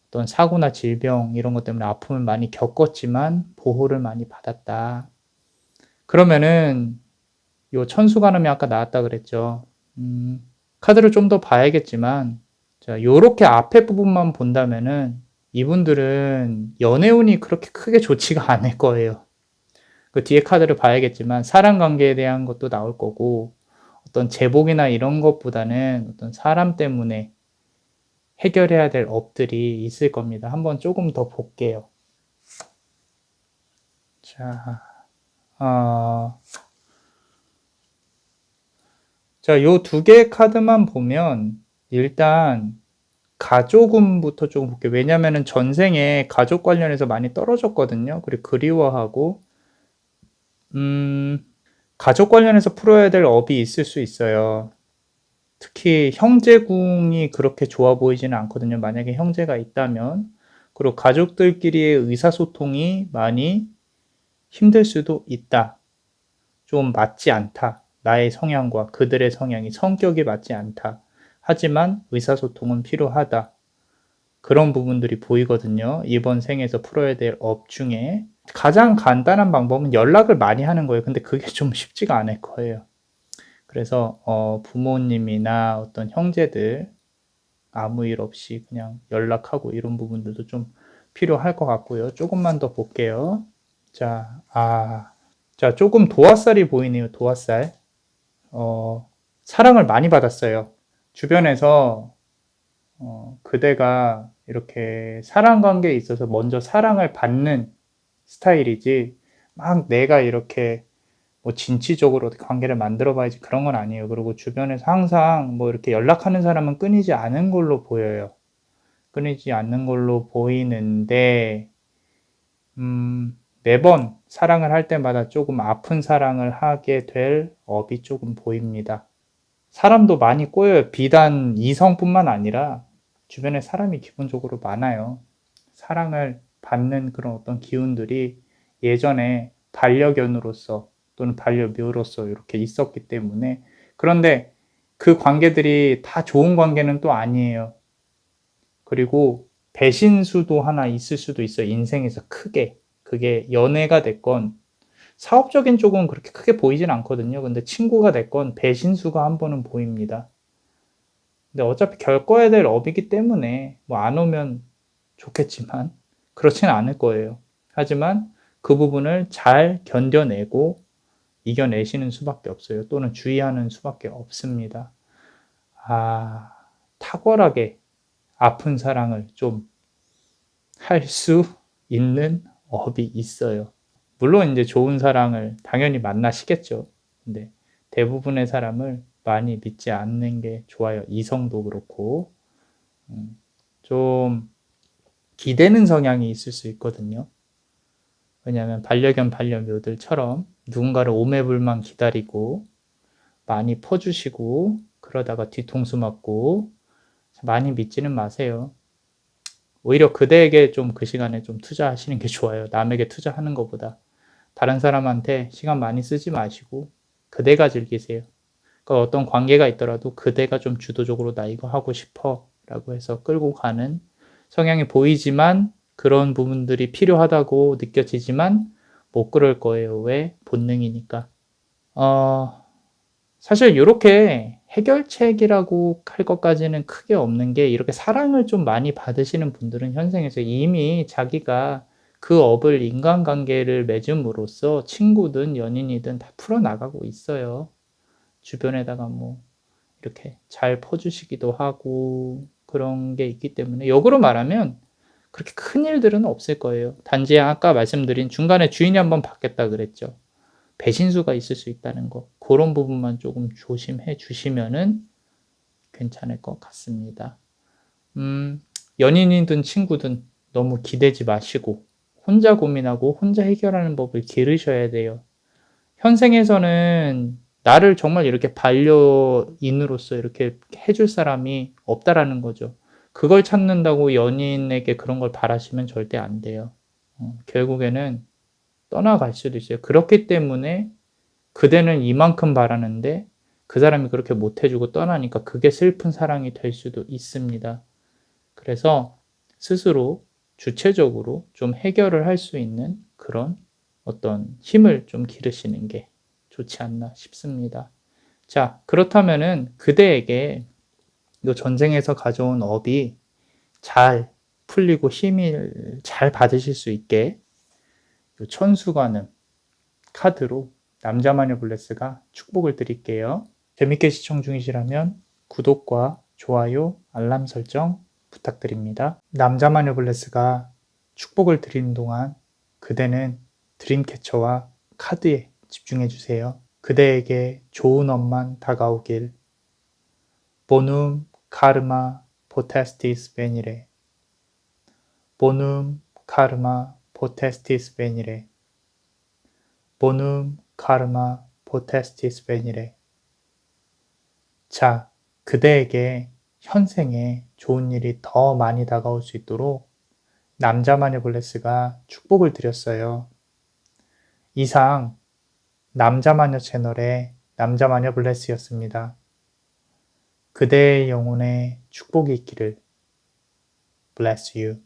Speaker 1: 어떤 사고나 질병 이런 것 때문에 아픔을 많이 겪었지만 보호를 많이 받았다. 그러면은 요 천수관음이 아까 나왔다 그랬죠. 카드를 좀 더 봐야겠지만 자, 요렇게 앞에 부분만 본다면은 이분들은 연애운이 그렇게 크게 좋지가 않을 거예요. 그 뒤에 카드를 봐야겠지만 사람 관계에 대한 것도 나올 거고 어떤 제복이나 이런 것보다는 어떤 사람 때문에 해결해야 될 업들이 있을 겁니다. 한번 조금 더 볼게요. 자, 요 두 개의 카드만 보면 일단 가족운부터 조금 볼게요. 왜냐면은 전생에 가족 관련해서 많이 떨어졌거든요. 그리고 그리워하고 가족 관련해서 풀어야 될 업이 있을 수 있어요. 특히 형제궁이 그렇게 좋아 보이지는 않거든요. 만약에 형제가 있다면. 그리고 가족들끼리의 의사소통이 많이 힘들 수도 있다. 좀 맞지 않다. 나의 성향과 그들의 성향이 성격이 맞지 않다. 하지만 의사소통은 필요하다. 그런 부분들이 보이거든요. 이번 생에서 풀어야 될 업 중에 가장 간단한 방법은 연락을 많이 하는 거예요. 근데 그게 좀 쉽지가 않을 거예요. 그래서 부모님이나 어떤 형제들 아무 일 없이 그냥 연락하고 이런 부분들도 좀 필요할 것 같고요. 조금만 더 볼게요. 자, 자, 조금 도화살이 보이네요. 도화살. 사랑을 많이 받았어요. 주변에서 그대가 이렇게 사랑 관계에 있어서 먼저 사랑을 받는 스타일이지 막 내가 이렇게 뭐 진취적으로 관계를 만들어 봐야지 그런 건 아니에요. 그리고 주변에서 항상 뭐 이렇게 연락하는 사람은 끊이지 않은 걸로 보여요. 끊이지 않는 걸로 보이는데 매번 사랑을 할 때마다 조금 아픈 사랑을 하게 될 업이 조금 보입니다. 사람도 많이 꼬여요. 비단 이성뿐만 아니라 주변에 사람이 기본적으로 많아요. 사랑을 받는 그런 어떤 기운들이 예전에 반려견으로서 또는 반려묘로서 이렇게 있었기 때문에 그런데 그 관계들이 다 좋은 관계는 또 아니에요. 그리고 배신수도 하나 있을 수도 있어요. 인생에서 크게. 그게 연애가 됐건 사업적인 쪽은 그렇게 크게 보이진 않거든요. 근데 친구가 됐건 배신수가 한 번은 보입니다. 근데 어차피 겪어야 될 업이기 때문에 뭐 안 오면 좋겠지만 그렇지는 않을 거예요. 하지만 그 부분을 잘 견뎌내고 이겨내시는 수밖에 없어요. 또는 주의하는 수밖에 없습니다. 탁월하게 아픈 사랑을 좀 할 수 있는 업이 있어요. 물론 이제 좋은 사랑을 당연히 만나시겠죠. 근데 대부분의 사람을 많이 믿지 않는 게 좋아요. 이성도 그렇고. 좀 기대는 성향이 있을 수 있거든요. 왜냐하면 반려견 반려묘들처럼 누군가를 오매불만 기다리고 많이 퍼주시고 그러다가 뒤통수 맞고 많이 믿지는 마세요. 오히려 그대에게 좀 그 시간에 좀 투자하시는 게 좋아요. 남에게 투자하는 것보다. 다른 사람한테 시간 많이 쓰지 마시고 그대가 즐기세요. 그러니까 어떤 관계가 있더라도 그대가 좀 주도적으로 나 이거 하고 싶어 라고 해서 끌고 가는 성향이 보이지만 그런 부분들이 필요하다고 느껴지지만 못 그럴 거예요. 왜? 본능이니까. 사실 이렇게 해결책이라고 할 것까지는 크게 없는 게 이렇게 사랑을 좀 많이 받으시는 분들은 현생에서 이미 자기가 그 업을 인간관계를 맺음으로써 친구든 연인이든 다 풀어나가고 있어요. 주변에다가 뭐 이렇게 잘 퍼주시기도 하고 그런 게 있기 때문에 역으로 말하면 그렇게 큰 일들은 없을 거예요. 단지 아까 말씀드린 중간에 주인이 한번 바뀌었다 그랬죠. 배신수가 있을 수 있다는 거. 그런 부분만 조금 조심해 주시면은 괜찮을 것 같습니다. 연인이든 친구든 너무 기대지 마시고 혼자 고민하고 혼자 해결하는 법을 기르셔야 돼요. 현생에서는 나를 정말 이렇게 반려인으로서 이렇게 해줄 사람이 없다라는 거죠. 그걸 찾는다고 연인에게 그런 걸 바라시면 절대 안 돼요. 결국에는 떠나갈 수도 있어요. 그렇기 때문에 그대는 이만큼 바라는데 그 사람이 그렇게 못해주고 떠나니까 그게 슬픈 사랑이 될 수도 있습니다. 그래서 스스로 주체적으로 좀 해결을 할 수 있는 그런 어떤 힘을 좀 기르시는 게 좋지 않나 싶습니다. 자, 그렇다면은 그대에게 이 전쟁에서 가져온 업이 잘 풀리고 힘을 잘 받으실 수 있게 천수관음 카드로 남자마녀 블레스가 축복을 드릴게요. 재밌게 시청 중이시라면 구독과 좋아요, 알람 설정 부탁드립니다. 남자마녀 블레스가 축복을 드리는 동안 그대는 드림캐쳐와 카드에 집중해 주세요. 그대에게 좋은 업만 다가오길. 보눔 카르마 포테스티스 베니레. 보눔 카르마 포테스티스 베니레. 보눔 카르마 포테스티스 베니레. 자, 그대에게 현생에 좋은 일이 더 많이 다가올 수 있도록 남자마녀 블레스가 축복을 드렸어요. 이상 남자마녀 채널의 남자마녀 블레스였습니다. 그대의 영혼에 축복이 있기를. Bless you.